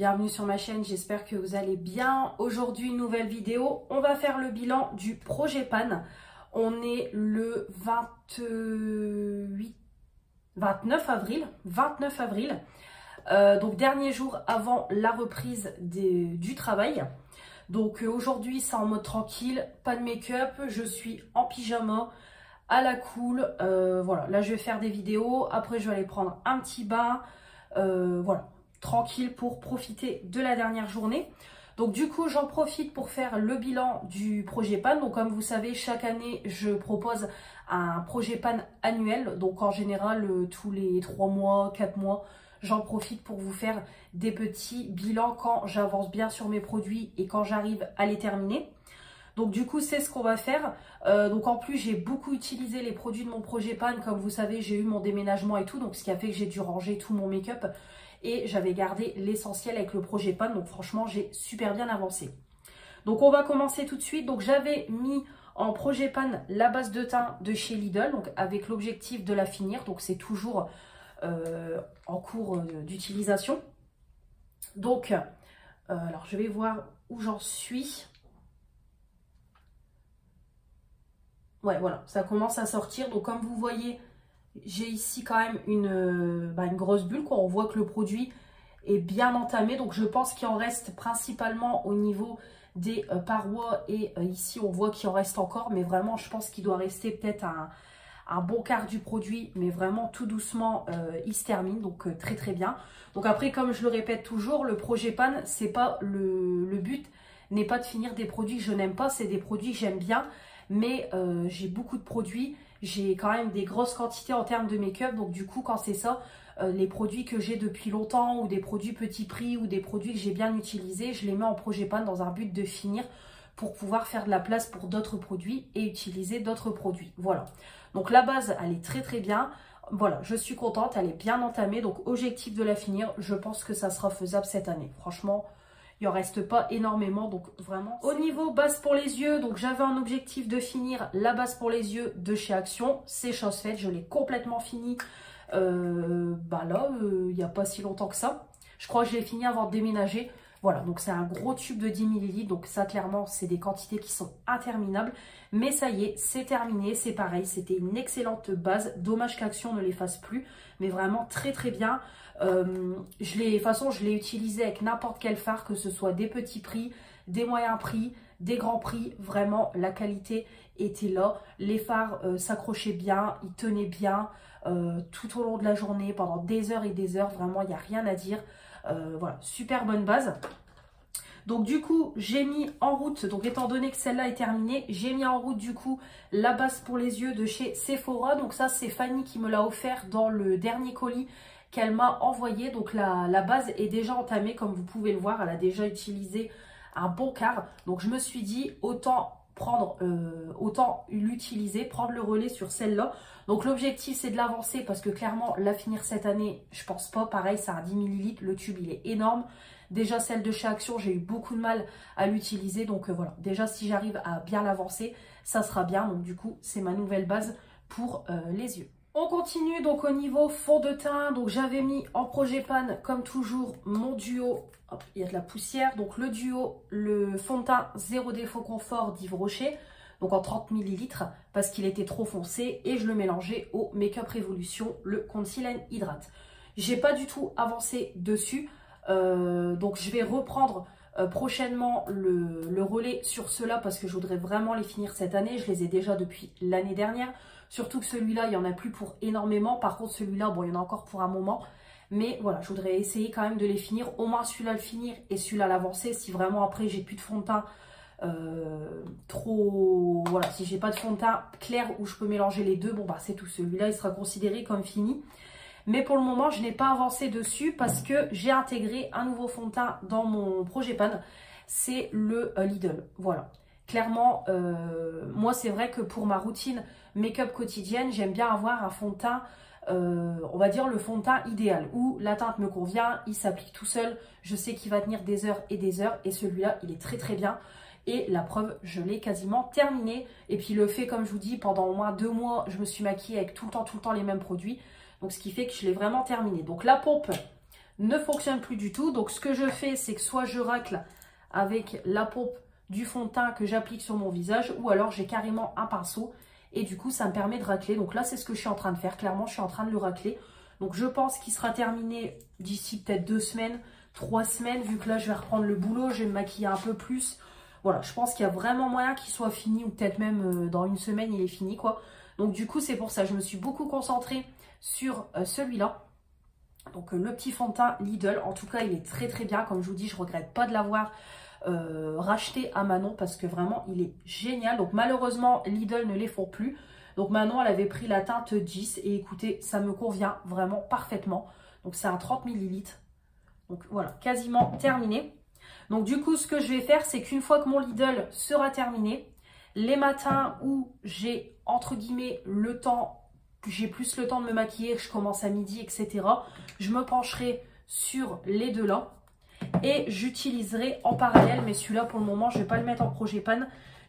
bienvenue sur ma chaîne, j'espère que vous allez bien. Aujourd'hui, une nouvelle vidéo, on va faire le bilan du projet Pan. On est le 29 avril, donc dernier jour avant la reprise du travail. Donc aujourd'hui, c'est en mode tranquille, pas de make-up, je suis en pyjama, à la cool. Voilà, là je vais faire des vidéos, après je vais aller prendre un petit bain, voilà, tranquille pour profiter de la dernière journée. Donc du coup, j'en profite pour faire le bilan du projet Pan. Donc comme vous savez, chaque année, je propose un projet Pan annuel. Donc en général, tous les 3 mois, 4 mois, j'en profite pour vous faire des petits bilans quand j'avance bien sur mes produits et quand j'arrive à les terminer. Donc du coup, c'est ce qu'on va faire. Donc en plus, j'ai beaucoup utilisé les produits de mon projet Pan. Comme vous savez, j'ai eu mon déménagement et tout. Donc ce qui a fait que j'ai dû ranger tout mon make-up. Et j'avais gardé l'essentiel avec le projet Pan. Donc franchement, j'ai super bien avancé. Donc on va commencer tout de suite. Donc j'avais mis en projet Pan la base de teint de chez Lidl. Donc avec l'objectif de la finir. Donc c'est toujours en cours d'utilisation. Donc, alors je vais voir où j'en suis. Ouais, voilà, ça commence à sortir. Donc, comme vous voyez, j'ai ici quand même une grosse bulle, quoi. On voit que le produit est bien entamé. Donc, je pense qu'il en reste principalement au niveau des parois. Et ici, on voit qu'il en reste encore. Mais vraiment, je pense qu'il doit rester peut-être un bon quart du produit. Mais vraiment, tout doucement, il se termine. Donc, très, très bien. Donc, après, comme je le répète toujours, le projet Pan, c'est pas le but n'est pas de finir des produits que je n'aime pas. C'est des produits que j'aime bien. Mais j'ai beaucoup de produits, j'ai quand même des grosses quantités en termes de make-up. Donc du coup, quand c'est ça, les produits que j'ai depuis longtemps ou des produits petit prix ou des produits que j'ai bien utilisés, je les mets en projet Pan dans un but de finir pour pouvoir faire de la place pour d'autres produits et utiliser d'autres produits. Voilà. Donc la base, elle est très très bien. Voilà, je suis contente, elle est bien entamée. Donc objectif de la finir, je pense que ça sera faisable cette année. Franchement, il en reste pas énormément, donc vraiment. Au niveau base pour les yeux, donc j'avais un objectif de finir la base pour les yeux de chez Action. C'est chose faite, je l'ai complètement fini il n'y a pas si longtemps que ça. Je crois que je l'ai fini avant de déménager. Voilà, donc c'est un gros tube de 10 ml. Donc ça, clairement, c'est des quantités qui sont interminables. Mais ça y est, c'est terminé. C'est pareil, c'était une excellente base. Dommage qu'Action ne les fasse plus. Mais vraiment très très bien. De toute façon, je l'ai utilisé avec n'importe quel fard, que ce soit des petits prix, des moyens prix, des grands prix. Vraiment, la qualité était là. Les fards s'accrochaient bien, ils tenaient bien tout au long de la journée, pendant des heures et des heures. Vraiment, il n'y a rien à dire. Voilà, super bonne base. Donc du coup, j'ai mis en route, donc étant donné que celle-là est terminée, j'ai mis en route du coup la base pour les yeux de chez Sephora. Donc ça, c'est Fanny qui me l'a offert dans le dernier colis qu'elle m'a envoyé. Donc la base est déjà entamée, comme vous pouvez le voir, elle a déjà utilisé un bon quart. Donc je me suis dit, autant l'utiliser, prendre le relais sur celle-là. Donc l'objectif, c'est de l'avancer parce que clairement, la finir cette année, je pense pas. Pareil, c'est un 10 ml, le tube, il est énorme. Déjà, celle de chez Action, j'ai eu beaucoup de mal à l'utiliser. Donc voilà, déjà, si j'arrive à bien l'avancer, ça sera bien. Donc du coup, c'est ma nouvelle base pour les yeux. On continue donc au niveau fond de teint. Donc j'avais mis en projet Pan, comme toujours, mon duo. Hop, il y a de la poussière. Donc le duo, le fond de teint Zéro Défaut Confort d'Yves Rocher. Donc en 30 ml parce qu'il était trop foncé. Et je le mélangeais au Make-up Révolution, le Conceal and Hydrate. J'ai pas du tout avancé dessus. Donc je vais reprendre prochainement le relais sur ceux-là parce que je voudrais vraiment les finir cette année. Je les ai déjà depuis l'année dernière. Surtout que celui-là, il n'y en a plus pour énormément. Par contre, celui-là, bon, il y en a encore pour un moment. Mais voilà, je voudrais essayer quand même de les finir. Au moins celui-là le finir et celui-là l'avancer. Si vraiment après, j'ai plus de fond de teint voilà, si j'ai pas de fond de teint clair où je peux mélanger les deux, bon, bah c'est tout. Celui-là, il sera considéré comme fini. Mais pour le moment, je n'ai pas avancé dessus parce que j'ai intégré un nouveau fond de teint dans mon projet Pan. C'est le Lidl. Voilà. Clairement, moi, c'est vrai que pour ma routine make-up quotidienne, j'aime bien avoir un fond de teint, on va dire le fond de teint idéal, où la teinte me convient, il s'applique tout seul, je sais qu'il va tenir des heures et des heures, et celui-là, il est très très bien. Et la preuve, je l'ai quasiment terminé. Et puis le fait, comme je vous dis, pendant au moins 2 mois, je me suis maquillée avec tout le temps les mêmes produits. Donc ce qui fait que je l'ai vraiment terminé. Donc la pompe, ne fonctionne plus du tout. Donc ce que je fais, c'est que soit je racle avec la pompe du fond de teint que j'applique sur mon visage, ou alors j'ai carrément un pinceau et du coup ça me permet de racler. Donc là c'est ce que je suis en train de faire, clairement je suis en train de le racler. Donc je pense qu'il sera terminé d'ici peut-être 2 semaines, 3 semaines, vu que là je vais reprendre le boulot, je vais me maquiller un peu plus. Voilà, je pense qu'il y a vraiment moyen qu'il soit fini, ou peut-être même dans 1 semaine il est fini quoi. Donc du coup c'est pour ça, je me suis beaucoup concentrée sur celui-là. Donc le petit fond de teint Lidl, en tout cas il est très très bien, comme je vous dis, je regrette pas de l'avoir racheté à Manon parce que vraiment il est génial. Donc malheureusement Lidl ne les font plus. Donc Manon elle avait pris la teinte 10 et écoutez ça me convient vraiment parfaitement. Donc c'est un 30 ml. Donc voilà, quasiment terminé. Donc du coup ce que je vais faire c'est qu'une fois que mon Lidl sera terminé, les matins où j'ai entre guillemets le temps, j'ai plus le temps de me maquiller, je commence à midi etc. Je me pencherai sur les deux là. Et j'utiliserai en parallèle, mais celui-là pour le moment je ne vais pas le mettre en projet pan,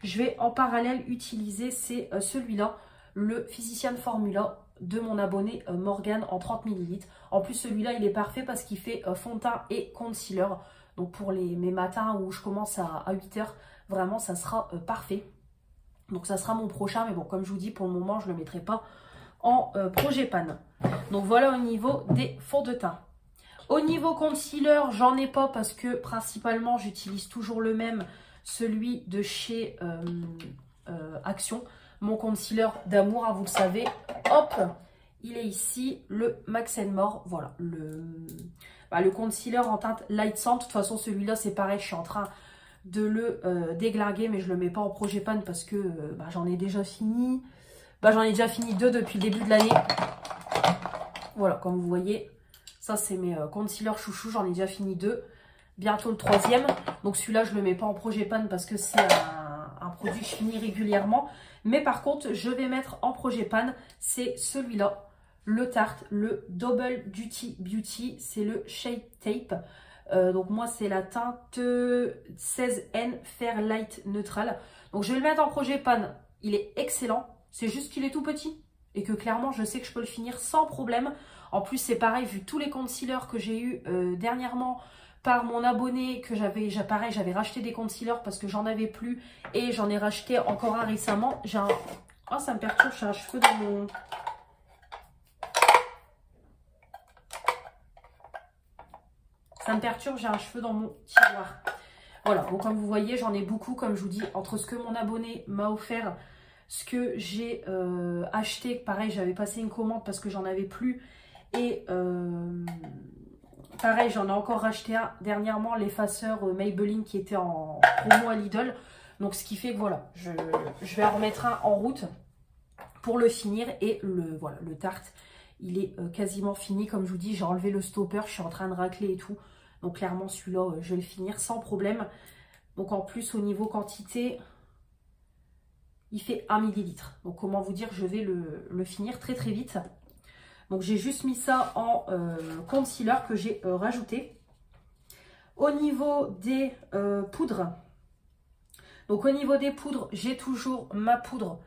je vais en parallèle utiliser celui-là, le Physician Formula de mon abonné Morgane en 30 ml. En plus celui-là il est parfait parce qu'il fait fond de teint et concealer. Donc pour mes matins où je commence à 8 h, vraiment ça sera parfait. Donc ça sera mon prochain, mais bon comme je vous dis pour le moment je ne le mettrai pas en projet pan. Donc voilà au niveau des fonds de teint. Au niveau concealer, j'en ai pas parce que principalement j'utilise toujours le même, celui de chez Action. Mon concealer d'amour, hein, vous le savez. Hop, il est ici, le Max More. Voilà, le concealer en teinte Light Sand. De toute façon, celui-là, c'est pareil, je suis en train de le déglinguer, mais je le mets pas en projet pan parce que j'en ai déjà fini. J'en ai déjà fini 2 depuis le début de l'année. Voilà, comme vous voyez. Ça, c'est mes concealers chouchou. J'en ai déjà fini 2. Bientôt le 3e. Donc, celui-là, je ne le mets pas en projet pan parce que c'est un produit que je finis régulièrement. Mais par contre, je vais mettre en projet pan. C'est celui-là. Le Tarte. Le Double Duty Beauty. C'est le Shade Tape. Donc, moi, c'est la teinte 16N Fairlight Neutral. Donc, je vais le mettre en projet pan. Il est excellent. C'est juste qu'il est tout petit. Et que clairement, je sais que je peux le finir sans problème. En plus, c'est pareil, vu tous les concealers que j'ai eu dernièrement par mon abonné, que j'avais racheté des concealers parce que j'en avais plus. Et j'en ai racheté encore un récemment. J'ai un... Oh, ça me perturbe, j'ai un cheveu dans mon... Ça me perturbe, j'ai un cheveu dans mon tiroir. Voilà, donc comme vous voyez, j'en ai beaucoup, comme je vous dis, entre ce que mon abonné m'a offert, ce que j'ai acheté, pareil, j'avais passé une commande parce que j'en avais plus. Et pareil, j'en ai encore racheté un dernièrement, l'effaceur Maybelline qui était en promo à Lidl. Donc ce qui fait que voilà, je vais en remettre un en route pour le finir. Et voilà, le Tarte, il est quasiment fini. Comme je vous dis, j'ai enlevé le stopper, je suis en train de racler et tout. Donc clairement, celui-là, je vais le finir sans problème. Donc en plus, au niveau quantité, il fait 1 ml. Donc comment vous dire, je vais le finir très très vite. Donc j'ai juste mis ça en concealer que j'ai rajouté. Au niveau des poudres, donc au niveau des poudres, j'ai toujours ma poudre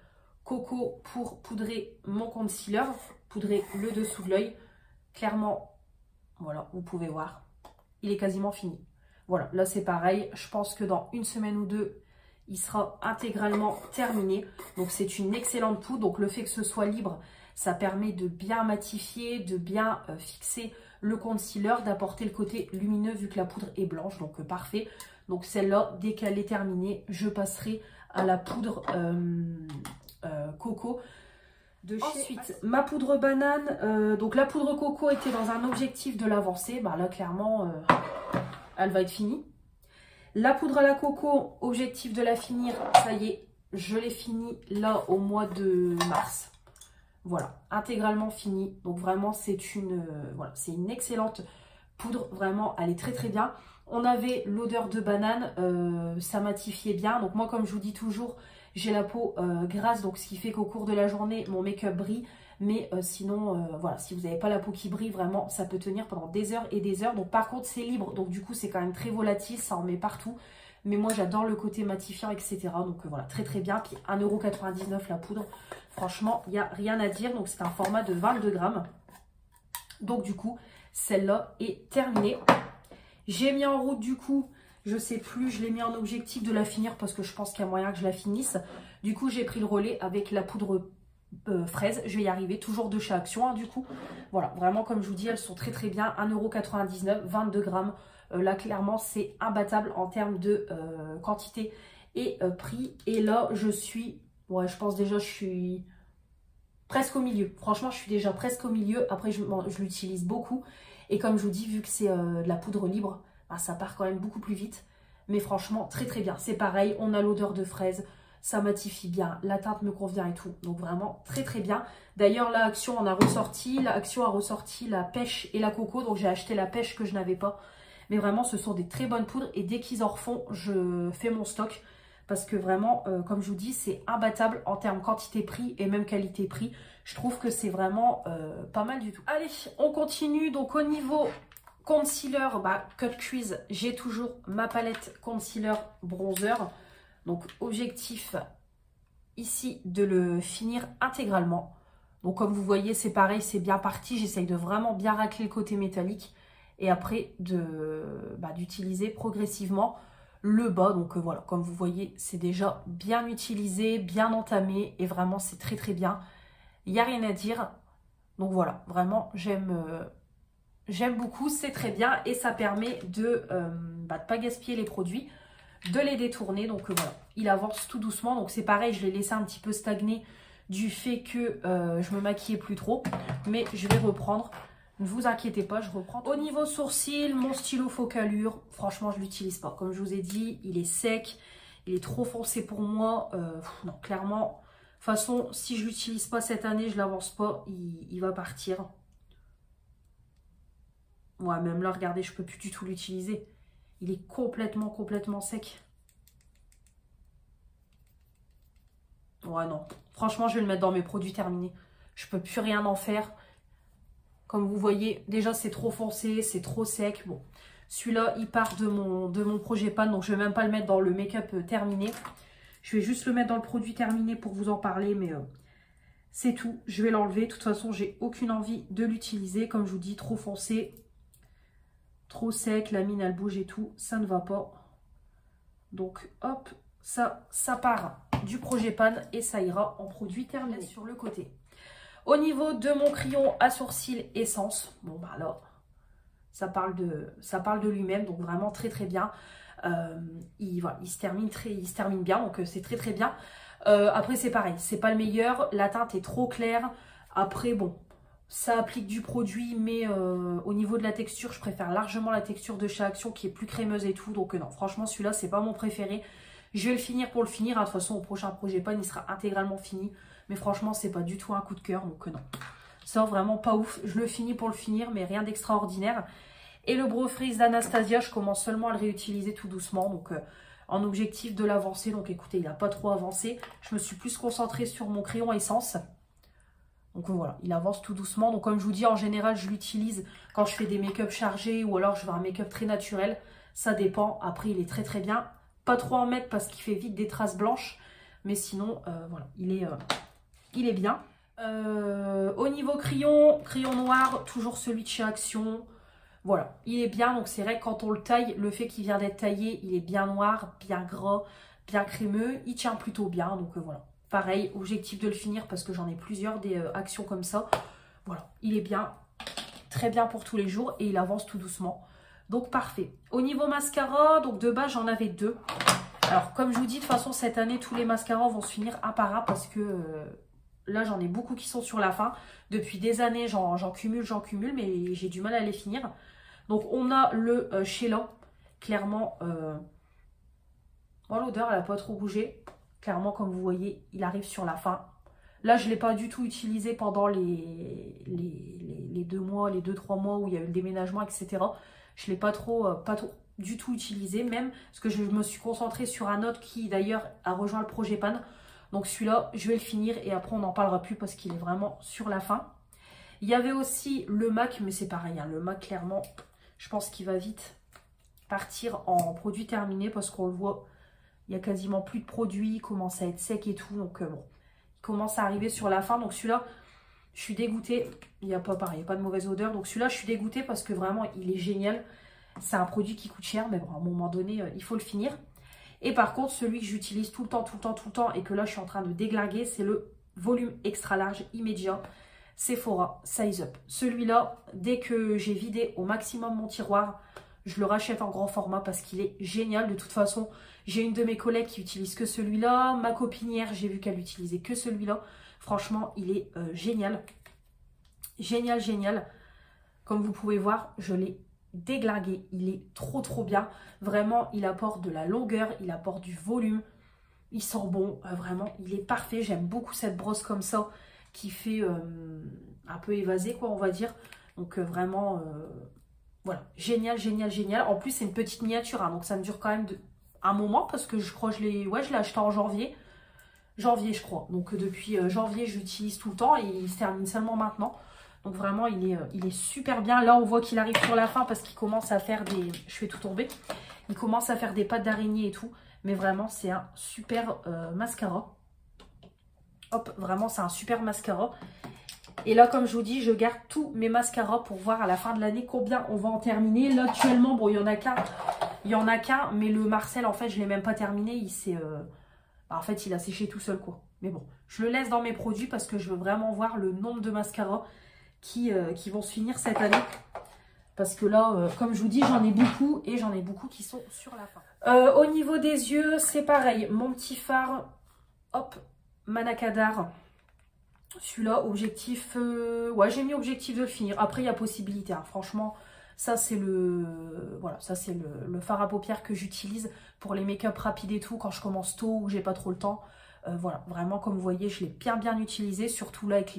coco pour poudrer mon concealer, poudrer le dessous de l'œil. Clairement, voilà, vous pouvez voir, il est quasiment fini. Voilà, là c'est pareil, je pense que dans 1 semaine ou 2, il sera intégralement terminé. Donc c'est une excellente poudre, donc le fait que ce soit libre, ça permet de bien matifier, de bien fixer le concealer, d'apporter le côté lumineux vu que la poudre est blanche, donc parfait. Donc celle-là, dès qu'elle est terminée, je passerai à la poudre coco de chez... Ensuite, ma poudre banane, donc la poudre coco était dans un objectif de l'avancer. Là, clairement, elle va être finie. La poudre à la coco, objectif de la finir, ça y est, je l'ai fini là au mois de mars. Voilà, intégralement fini. Donc vraiment, c'est une excellente poudre. Vraiment, elle est très très bien. On avait l'odeur de banane, ça matifiait bien. Donc moi, comme je vous dis toujours, j'ai la peau grasse. Donc ce qui fait qu'au cours de la journée, mon make-up brille. Mais sinon, voilà, si vous n'avez pas la peau qui brille, vraiment, ça peut tenir pendant des heures et des heures. Donc par contre, c'est libre. Donc du coup, c'est quand même très volatile. Ça en met partout. Mais moi, j'adore le côté matifiant, etc. Donc voilà, très très bien. Puis 1,99 € la poudre. Franchement, il n'y a rien à dire. Donc c'est un format de 22 grammes. Donc du coup, celle-là est terminée. J'ai mis en route du coup, je sais plus, je l'ai mis en objectif de la finir parce que je pense qu'il y a moyen que je la finisse. Du coup, j'ai pris le relais avec la poudre fraise. Je vais y arriver, toujours de chez Action, hein, du coup. Voilà, vraiment, comme je vous dis, elles sont très très bien. 1,99 €, 22 grammes. Là, clairement, c'est imbattable en termes de quantité et prix. Et là, je suis, ouais, je pense déjà, je suis presque au milieu. Franchement, je suis déjà presque au milieu. Après, je l'utilise beaucoup. Et comme je vous dis, vu que c'est de la poudre libre, bah, ça part quand même beaucoup plus vite. Mais franchement, très très bien. C'est pareil, on a l'odeur de fraise. Ça matifie bien, la teinte me convient et tout. Donc vraiment très très bien. D'ailleurs, la Action en a ressorti. La Action a ressorti la pêche et la coco. Donc j'ai acheté la pêche que je n'avais pas. Mais vraiment, ce sont des très bonnes poudres. Et dès qu'ils en refont, je fais mon stock. Parce que vraiment, comme je vous dis, c'est imbattable en termes quantité-prix et même qualité-prix. Je trouve que c'est vraiment pas mal du tout. Allez, on continue. Donc au niveau concealer, Cut Crease, j'ai toujours ma palette concealer bronzer. Donc objectif ici de le finir intégralement. Donc comme vous voyez, c'est pareil, c'est bien parti. J'essaye de vraiment bien racler le côté métallique. Et après d'utiliser progressivement le bas. Donc voilà, comme vous voyez, c'est déjà bien utilisé, bien entamé. Et vraiment, c'est très très bien. Il n'y a rien à dire. Donc voilà, vraiment, j'aime beaucoup. C'est très bien. Et ça permet de ne pas gaspiller les produits, de les détourner. Donc voilà, il avance tout doucement. Donc c'est pareil, je l'ai laissé un petit peu stagner du fait que je me maquillais plus trop. Mais je vais reprendre. Ne vous inquiétez pas, je reprends. Au niveau sourcil, mon stylo Focalure, franchement, je ne l'utilise pas. Comme je vous ai dit, il est sec, il est trop foncé pour moi. Non, clairement, de toute façon, si je ne l'utilise pas cette année, je ne l'avance pas, il va partir. Ouais, même là, regardez, je ne peux plus du tout l'utiliser. Il est complètement sec. Ouais, non. Franchement, je vais le mettre dans mes produits terminés. Je ne peux plus rien en faire. Comme vous voyez, déjà c'est trop foncé, c'est trop sec. Bon, celui-là, il part de mon projet pan, donc je ne vais même pas le mettre dans le make-up terminé. Je vais juste le mettre dans le produit terminé pour vous en parler, mais c'est tout. Je vais l'enlever. De toute façon, j'ai aucune envie de l'utiliser. Comme je vous dis, trop foncé, trop sec, la mine elle bouge et tout, ça ne va pas. Donc hop, ça part du projet pan et ça ira en produit terminé sur le côté. Au niveau de mon crayon à sourcils Essence, bon bah là, ça parle de lui-même, donc vraiment très très bien. Il se termine bien, donc c'est très très bien. Après c'est pareil, c'est pas le meilleur, la teinte est trop claire. Après bon, ça applique du produit, mais au niveau de la texture, je préfère largement la texture de chez Action qui est plus crémeuse et tout. Donc non, franchement celui-là c'est pas mon préféré. Je vais le finir pour le finir, hein. De toute façon au prochain projet pan il sera intégralement fini. Mais franchement, c'est pas du tout un coup de cœur, donc non. Ça, vraiment pas ouf. Je le finis pour le finir, mais rien d'extraordinaire. Et le Brow Freeze d'Anastasia, je commence seulement à le réutiliser tout doucement. Donc, en objectif de l'avancer. Donc, écoutez, il n'a pas trop avancé. Je me suis plus concentrée sur mon crayon Essence. Donc, voilà, il avance tout doucement. Donc, comme je vous dis, en général, je l'utilise quand je fais des make-up chargés ou alors je veux un make-up très naturel. Ça dépend. Après, il est très, très bien. Pas trop en mettre parce qu'il fait vite des traces blanches. Mais sinon, voilà, il est bien. Au niveau crayon noir, toujours celui de chez Action. Voilà, il est bien. Donc c'est vrai que quand on le taille, le fait qu'il vient d'être taillé, il est bien noir, bien gras, bien crémeux. Il tient plutôt bien. Donc voilà, pareil, objectif de le finir parce que j'en ai plusieurs des Actions comme ça. Voilà, il est bien, très bien pour tous les jours et il avance tout doucement. Donc parfait. Au niveau mascara, donc de base j'en avais deux. Alors comme je vous dis, de toute façon cette année tous les mascaras vont se finir un par un parce que là j'en ai beaucoup qui sont sur la fin. Depuis des années j'en cumule, mais j'ai du mal à les finir. Donc on a le Sheila, clairement, l'odeur elle n'a pas trop bougé. Clairement comme vous voyez, il arrive sur la fin. Là je ne l'ai pas du tout utilisé pendant les 2 mois, les 2-3 mois où il y a eu le déménagement, etc. Je ne l'ai pas trop du tout utilisé, même parce que je me suis concentrée sur un autre qui d'ailleurs a rejoint le projet pan. Donc celui-là, je vais le finir et après on n'en parlera plus parce qu'il est vraiment sur la fin. Il y avait aussi le MAC, mais c'est pareil, hein, le MAC clairement, je pense qu'il va vite partir en produit terminé parce qu'on le voit, il n'y a quasiment plus de produits, il commence à être sec et tout. Donc bon, il commence à arriver sur la fin. Donc celui-là, Je suis dégoûtée. Il n'y a pas pareil, il n'y a pas de mauvaise odeur. Donc celui-là, je suis dégoûtée parce que vraiment, il est génial. C'est un produit qui coûte cher, mais bon, à un moment donné, il faut le finir. Et par contre, celui que j'utilise tout le temps, et que là, je suis en train de déglinguer, c'est le volume extra large immédiat Sephora Size Up. Celui-là, dès que j'ai vidé au maximum mon tiroir, je le rachète en grand format parce qu'il est génial. De toute façon, j'ai une de mes collègues qui utilise que celui-là. Ma copine hier, j'ai vu qu'elle utilisait que celui-là. Franchement, il est génial. Génial, génial. Comme vous pouvez voir, je l'ai déglingué. Il est trop bien. Vraiment, il apporte de la longueur, il apporte du volume. Il sent bon, vraiment, il est parfait. J'aime beaucoup cette brosse comme ça qui fait un peu évasé, quoi, on va dire. Donc vraiment, voilà, génial, génial, génial. En plus, c'est une petite miniature, hein, donc ça me dure quand même un moment parce que je crois que je l'ai acheté en janvier. Janvier, je crois. Donc depuis janvier, je l'utilise tout le temps et il se termine seulement maintenant. Donc vraiment, il est super bien. Là, on voit qu'il arrive sur la fin parce qu'il commence à faire des... Je fais tout tomber. Il commence à faire des pattes d'araignée et tout. Mais vraiment, c'est un super mascara. Hop, vraiment, c'est un super mascara. Et là, comme je vous dis, je garde tous mes mascaras pour voir à la fin de l'année combien on va en terminer. Là, actuellement, bon, il y en a qu'un. Il y en a qu'un, mais le Marcel, en fait, je ne l'ai même pas terminé. Il s'est... en fait, il a séché tout seul, quoi. Mais bon, je le laisse dans mes produits parce que je veux vraiment voir le nombre de mascaras qui vont se finir cette année. Parce que là, comme je vous dis, j'en ai beaucoup et j'en ai beaucoup qui sont sur la fin. Au niveau des yeux, c'est pareil. Mon petit fard, hop, Manakadar. Celui-là, objectif... ouais, j'ai mis objectif de le finir. Après, il y a possibilité. Hein. Franchement, ça, c'est voilà, ça c'est le fard à paupières que j'utilise pour les make-up rapides et tout, quand je commence tôt ou j'ai pas trop le temps. Voilà, vraiment, comme vous voyez, je l'ai bien utilisé, surtout là avec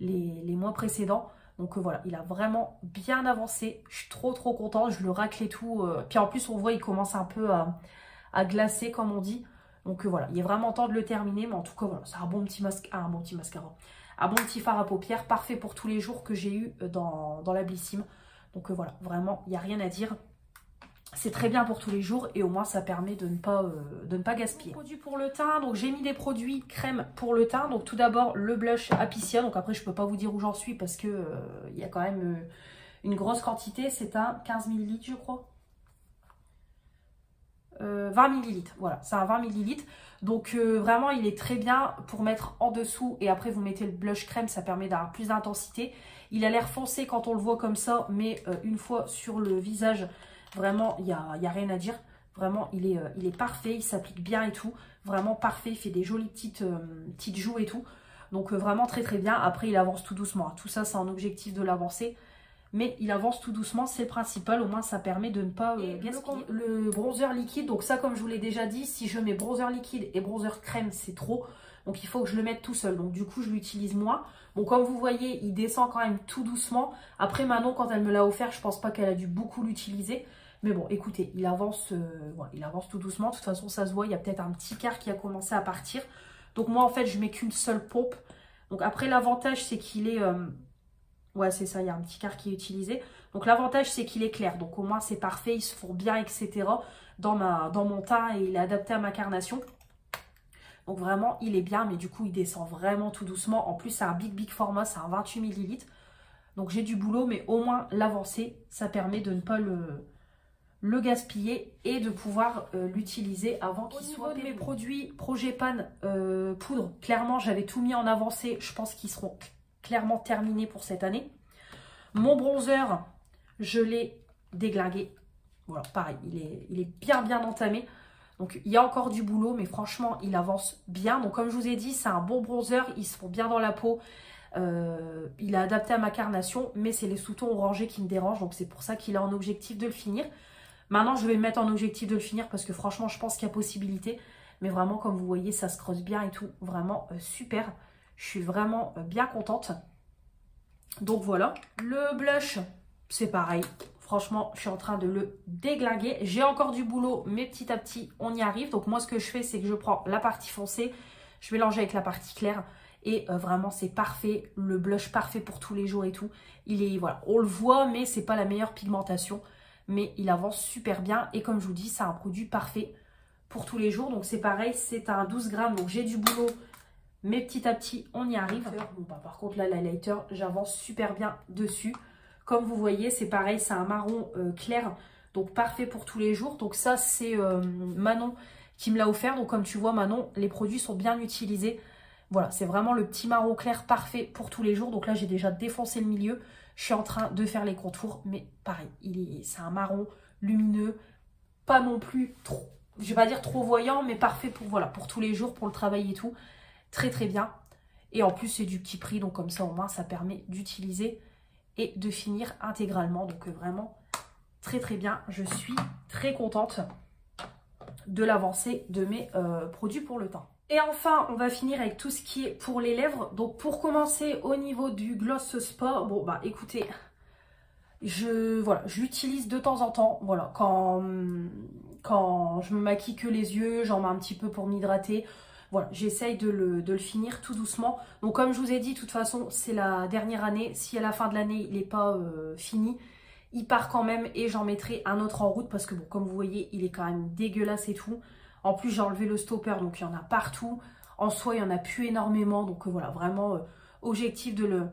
les mois précédents. Donc voilà, il a vraiment bien avancé. Je suis trop contente. Je le racle et tout. Puis en plus, on voit, il commence un peu à glacer, comme on dit. Donc voilà, il est vraiment temps de le terminer. Mais en tout cas, voilà, c'est un bon petit mascara. Un bon petit fard à paupières. Parfait pour tous les jours que j'ai eu dans la Blissim. Donc voilà, vraiment, il n'y a rien à dire. C'est très bien pour tous les jours et au moins ça permet de ne pas gaspiller. Produits pour le teint, donc j'ai mis des produits crème pour le teint. Donc tout d'abord le blush Apiccia, donc après je peux pas vous dire où j'en suis parce que il y a quand même une grosse quantité. C'est un 15 ml je crois. 20 ml, voilà, c'est un 20 ml. Donc vraiment il est très bien pour mettre en dessous et après vous mettez le blush crème, ça permet d'avoir plus d'intensité. Il a l'air foncé quand on le voit comme ça, mais une fois sur le visage, vraiment, il y a rien à dire. Vraiment, il est parfait, il s'applique bien et tout. Vraiment parfait, il fait des jolies petites joues et tout. Donc vraiment très bien. Après, il avance tout doucement. Tout ça, c'est un objectif de l'avancer. Mais il avance tout doucement, c'est le principal. Au moins, ça permet de ne pas gaspiller. Le bronzer liquide, donc ça, comme je vous l'ai déjà dit, si je mets bronzer liquide et bronzer crème, c'est trop. Donc il faut que je le mette tout seul. Donc du coup, je l'utilise moins. Bon, comme vous voyez, il descend quand même tout doucement. Après, Manon, quand elle me l'a offert, je pense pas qu'elle a dû beaucoup l'utiliser. Mais bon, écoutez, il avance tout doucement. De toute façon, ça se voit, il y a peut-être un petit quart qui a commencé à partir. Donc moi, en fait, je mets qu'une seule pompe. Donc après, l'avantage, c'est qu'il est... ouais, c'est ça, il y a un petit quart qui est utilisé. Donc l'avantage, c'est qu'il est clair. Donc au moins, c'est parfait, il se fond bien, etc. dans mon teint et il est adapté à ma carnation. Donc vraiment, il est bien, mais du coup, il descend vraiment tout doucement. En plus, c'est un big format, c'est un 28 ml. Donc j'ai du boulot, mais au moins l'avancer, ça permet de ne pas le gaspiller et de pouvoir l'utiliser avant qu'il soit... Au niveau de mes produits Progepan poudre, clairement, j'avais tout mis en avancée. Je pense qu'ils seront clairement terminés pour cette année. Mon bronzer, je l'ai déglingué. Voilà, pareil, il est bien entamé. Donc, il y a encore du boulot, mais franchement, il avance bien. Donc, comme je vous ai dit, c'est un bon bronzer. Il se fond bien dans la peau. Il est adapté à ma carnation, mais c'est les sous-tons orangés qui me dérangent. Donc, c'est pour ça qu'il a en objectif de le finir. Maintenant, je vais le mettre en objectif de le finir parce que franchement, je pense qu'il y a possibilité. Mais vraiment, comme vous voyez, ça se creuse bien et tout. Vraiment super. Je suis vraiment bien contente. Donc, voilà. Le blush, c'est pareil. Franchement, je suis en train de le déglinguer. J'ai encore du boulot, mais petit à petit, on y arrive. Donc moi, ce que je fais, c'est que je prends la partie foncée, je mélange avec la partie claire. Et vraiment, c'est parfait. Le blush parfait pour tous les jours et tout. Il est, voilà, on le voit, mais c'est pas la meilleure pigmentation. Mais il avance super bien. Et comme je vous dis, c'est un produit parfait pour tous les jours. Donc c'est pareil, c'est un 12 grammes. Donc j'ai du boulot, Mais petit à petit, on y arrive. Bon, bah, par contre, là, l'highlighter, j'avance super bien dessus. Comme vous voyez, c'est pareil, c'est un marron clair. Donc, parfait pour tous les jours. Donc, ça, c'est Manon qui me l'a offert. Donc, comme tu vois, Manon, les produits sont bien utilisés. Voilà, c'est vraiment le petit marron clair parfait pour tous les jours. Donc là, j'ai déjà défoncé le milieu. Je suis en train de faire les contours. Mais pareil, c'est un marron lumineux. Pas non plus trop, je vais pas dire trop voyant, mais parfait pour, voilà, pour tous les jours, pour le travail et tout. Très très bien. Et en plus, c'est du petit prix. Donc comme ça, au moins, ça permet d'utiliser et de finir intégralement. Donc vraiment, très très bien. Je suis très contente de l'avancée de mes produits pour le teint. Et enfin, on va finir avec tout ce qui est pour les lèvres. Donc pour commencer, au niveau du Gloss Spa, bon bah écoutez, voilà, je l'utilise de temps en temps. Voilà, quand je me maquille que les yeux, j'en mets un petit peu pour m'hydrater. Voilà, j'essaye de le finir tout doucement. Donc comme je vous ai dit, de toute façon, c'est la dernière année. Si à la fin de l'année, il n'est pas fini, il part quand même et j'en mettrai un autre en route parce que bon, comme vous voyez, il est quand même dégueulasse et tout. En plus, j'ai enlevé le stopper, donc il y en a partout. En soi, il n'y en a plus énormément. Donc voilà, vraiment objectif de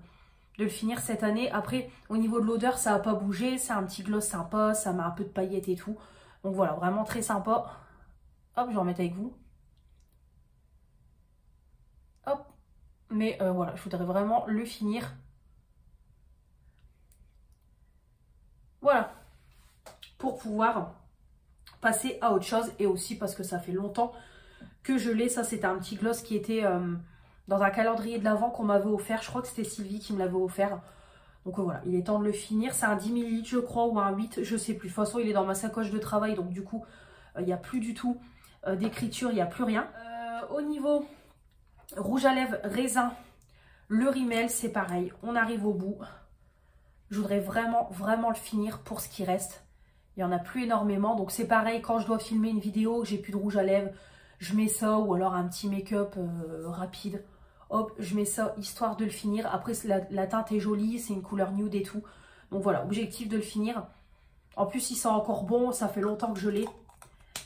le finir cette année. Après, au niveau de l'odeur, ça n'a pas bougé. C'est un petit gloss sympa, ça met un peu de paillettes et tout. Donc voilà, vraiment très sympa. Hop, je vais en remettre avec vous. Hop. Mais voilà, je voudrais vraiment le finir. Voilà. Pour pouvoir passer à autre chose. Et aussi parce que ça fait longtemps que je l'ai. Ça, c'était un petit gloss qui était dans un calendrier de l'Avent qu'on m'avait offert. Je crois que c'était Sylvie qui me l'avait offert. Donc voilà, il est temps de le finir. C'est un 10 ml, je crois, ou un 8, je sais plus. De toute façon, il est dans ma sacoche de travail. Donc du coup, il n'y a plus du tout d'écriture, il n'y a plus rien. Au niveau rouge à lèvres raisin, le rímel, c'est pareil. On arrive au bout. Je voudrais vraiment, vraiment le finir pour ce qui reste. Il n'y en a plus énormément. Donc c'est pareil, quand je dois filmer une vidéo, j'ai plus de rouge à lèvres, je mets ça, ou alors un petit make-up rapide. Hop, je mets ça histoire de le finir. Après, la teinte est jolie, c'est une couleur nude et tout. Donc voilà, objectif de le finir. En plus, il sent encore bon, ça fait longtemps que je l'ai.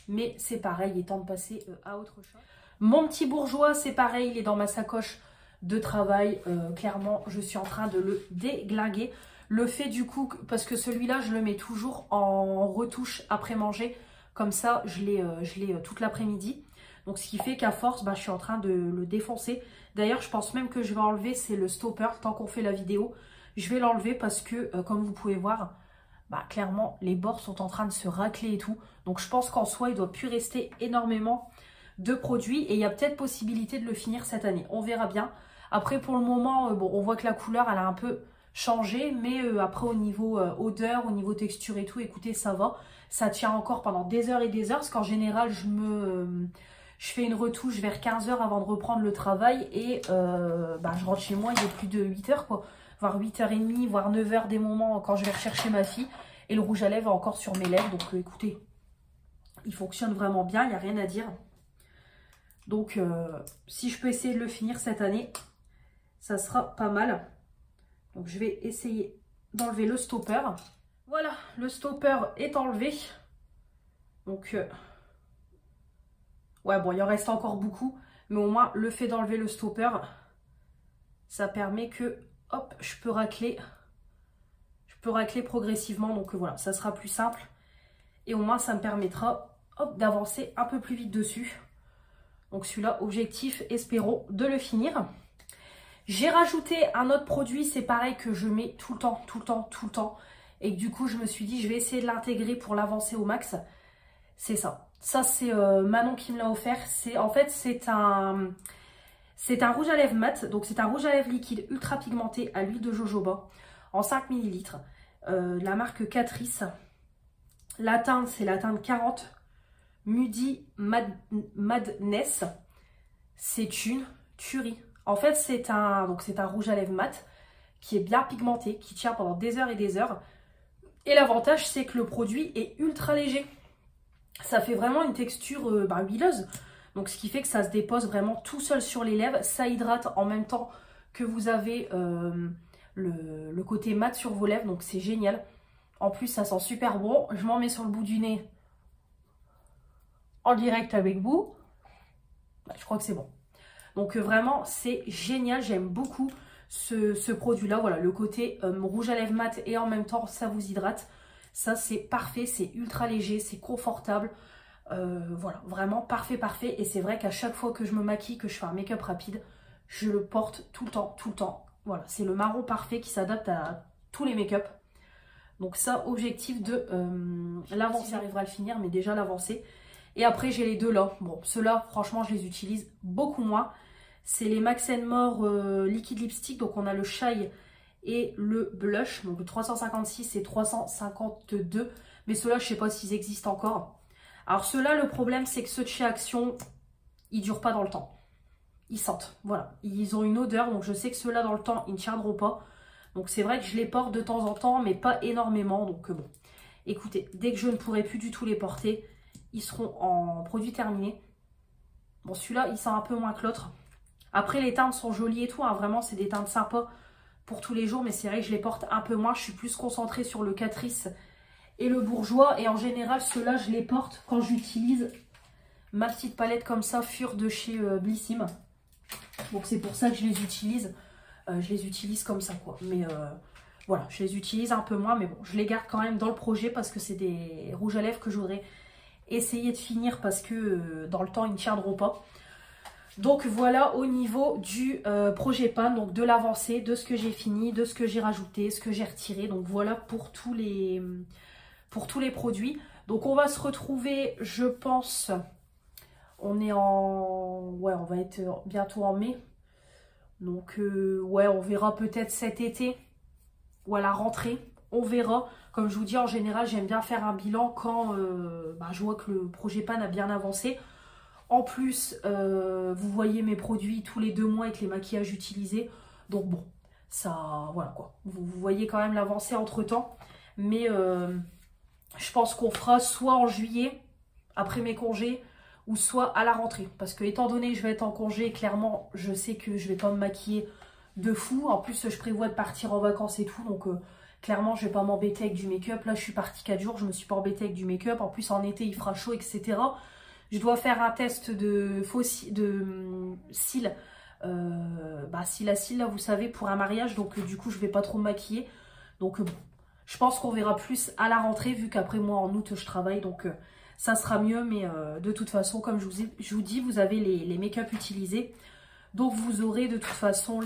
Mais c'est pareil, il est temps de passer à autre chose. Mon petit bourgeois, c'est pareil, il est dans ma sacoche de travail. Clairement, je suis en train de le déglinguer. Le fait du coup, parce que celui-là, je le mets toujours en retouche après manger. Comme ça, je l'ai toute l'après-midi. Donc ce qui fait qu'à force, bah, je suis en train de le défoncer. D'ailleurs, je pense même que je vais enlever, c'est le stopper, tant qu'on fait la vidéo. Je vais l'enlever parce que, comme vous pouvez voir, bah, clairement, les bords sont en train de se racler et tout. Donc je pense qu'en soi, il ne doit plus rester énormément de produits. Et il y a peut-être possibilité de le finir cette année. On verra bien. Après, pour le moment, bon, on voit que la couleur, elle a un peu changé. Mais après, au niveau odeur, au niveau texture et tout, écoutez, ça va. Ça tient encore pendant des heures et des heures. Parce qu'en général, je fais une retouche vers 15 h avant de reprendre le travail et bah, je rentre chez moi, il est plus de 8 h quoi, voire 8h30, voire 9 h des moments quand je vais rechercher ma fille. Et le rouge à lèvres est encore sur mes lèvres, donc écoutez, il fonctionne vraiment bien, il n'y a rien à dire. Donc si je peux essayer de le finir cette année, ça sera pas mal. Donc je vais essayer d'enlever le stopper. Voilà, le stopper est enlevé. Donc... ouais, bon, il en reste encore beaucoup, mais au moins, le fait d'enlever le stopper, ça permet que, hop, je peux racler progressivement, donc voilà, ça sera plus simple. Et au moins, ça me permettra, hop, d'avancer un peu plus vite dessus. Donc celui-là, objectif, espérons de le finir. J'ai rajouté un autre produit, c'est pareil que je mets tout le temps, tout le temps, tout le temps. Et que du coup, je me suis dit, je vais essayer de l'intégrer pour l'avancer au max. C'est ça. Ça, c'est Manon qui me l'a offert. En fait, c'est un rouge à lèvres mat. Donc, c'est un rouge à lèvres liquide ultra pigmenté à l'huile de jojoba en 5 ml. La marque Catrice. La teinte, c'est la teinte 40 Muddy Madness. C'est une tuerie. En fait, c'est un rouge à lèvres mat qui est bien pigmenté, qui tient pendant des heures et des heures. Et l'avantage, c'est que le produit est ultra léger. Ça fait vraiment une texture huileuse. Donc, ce qui fait que ça se dépose vraiment tout seul sur les lèvres. Ça hydrate en même temps que vous avez le côté mat sur vos lèvres. Donc, c'est génial. En plus, ça sent super bon. Je m'en mets sur le bout du nez en direct avec vous. Je crois que c'est bon. Donc vraiment, c'est génial. J'aime beaucoup ce produit-là. Voilà, le côté rouge à lèvres mat et en même temps, ça vous hydrate. Ça, c'est parfait. C'est ultra léger, c'est confortable. Voilà, vraiment parfait, parfait. Et c'est vrai qu'à chaque fois que je me maquille, que je fais un make-up rapide, je le porte tout le temps, tout le temps. Voilà, c'est le marron parfait qui s'adapte à tous les make-up. Donc ça, objectif de l'avancée, j'arriverai à le finir, mais déjà l'avancée. Et après, j'ai les deux là. Bon, ceux-là, franchement, je les utilise beaucoup moins. C'est les Max More Liquid Lipstick. Donc on a le Shy et le Blush. Donc le 356 et 352. Mais ceux-là, je sais pas s'ils existent encore. Alors ceux-là, le problème, c'est que ceux de chez Action, ils durent pas dans le temps. Ils sentent, voilà. Ils ont une odeur, donc je sais que ceux-là, dans le temps, ils ne tiendront pas. Donc c'est vrai que je les porte de temps en temps, mais pas énormément. Donc bon, écoutez, dès que je ne pourrai plus du tout les porter, ils seront en produit terminé. Bon, celui-là, il sent un peu moins que l'autre. Après, les teintes sont jolies et tout, hein. Vraiment, c'est des teintes sympas pour tous les jours. Mais c'est vrai que je les porte un peu moins. Je suis plus concentrée sur le Catrice et le Bourjois. Et en général, ceux-là, je les porte quand j'utilise ma petite palette comme ça, Fur de chez Blissim. Donc c'est pour ça que je les utilise. Je les utilise comme ça, quoi. Mais voilà, je les utilise un peu moins. Mais bon, je les garde quand même dans le projet parce que c'est des rouges à lèvres que je voudrais essayer de finir parce que dans le temps, ils ne tiendront pas. Donc voilà au niveau du projet pan, donc de l'avancée, de ce que j'ai fini, de ce que j'ai rajouté, ce que j'ai retiré. Donc voilà pour tous les produits. Donc on va se retrouver, je pense, on est en... Ouais, on va être bientôt en mai. Donc ouais, on verra peut-être cet été ou à la rentrée. On verra. Comme je vous dis, en général, j'aime bien faire un bilan quand je vois que le projet pan a bien avancé. En plus, vous voyez mes produits tous les 2 mois avec les maquillages utilisés. Donc bon, ça, voilà quoi. Vous voyez quand même l'avancée entre temps. Mais je pense qu'on fera soit en juillet, après mes congés, ou soit à la rentrée. Parce que étant donné que je vais être en congé, clairement, je sais que je vais pas me maquiller de fou. En plus, je prévois de partir en vacances et tout. Donc clairement, je vais pas m'embêter avec du make-up. Là, je suis partie 4 jours, je me suis pas embêtée avec du make-up. En plus, en été, il fera chaud, etc. Je dois faire un test de cils, cils à cils, là, vous savez, pour un mariage. Donc, du coup, je vais pas trop me maquiller. Donc, bon, je pense qu'on verra plus à la rentrée, vu qu'après, moi, en août, je travaille. Donc, ça sera mieux. Mais de toute façon, comme je vous dis, vous avez les make-up utilisés. Donc, vous aurez de toute façon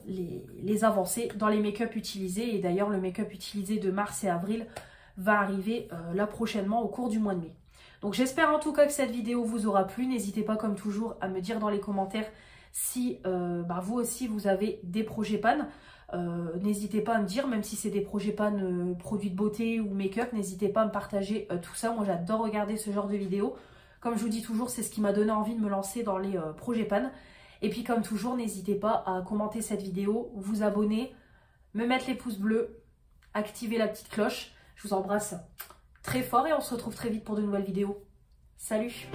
les avancées dans les make-up utilisés. Et d'ailleurs, le make-up utilisé de mars et avril va arriver là prochainement au cours du mois de mai. Donc j'espère en tout cas que cette vidéo vous aura plu. N'hésitez pas comme toujours à me dire dans les commentaires si vous aussi vous avez des projets pan. N'hésitez pas à me dire, même si c'est des projets pan produits de beauté ou make-up, n'hésitez pas à me partager tout ça. Moi j'adore regarder ce genre de vidéos. Comme je vous dis toujours, c'est ce qui m'a donné envie de me lancer dans les projets pan. Et puis comme toujours, n'hésitez pas à commenter cette vidéo, vous abonner, me mettre les pouces bleus, activer la petite cloche. Je vous embrasse très fort et on se retrouve très vite pour de nouvelles vidéos. Salut!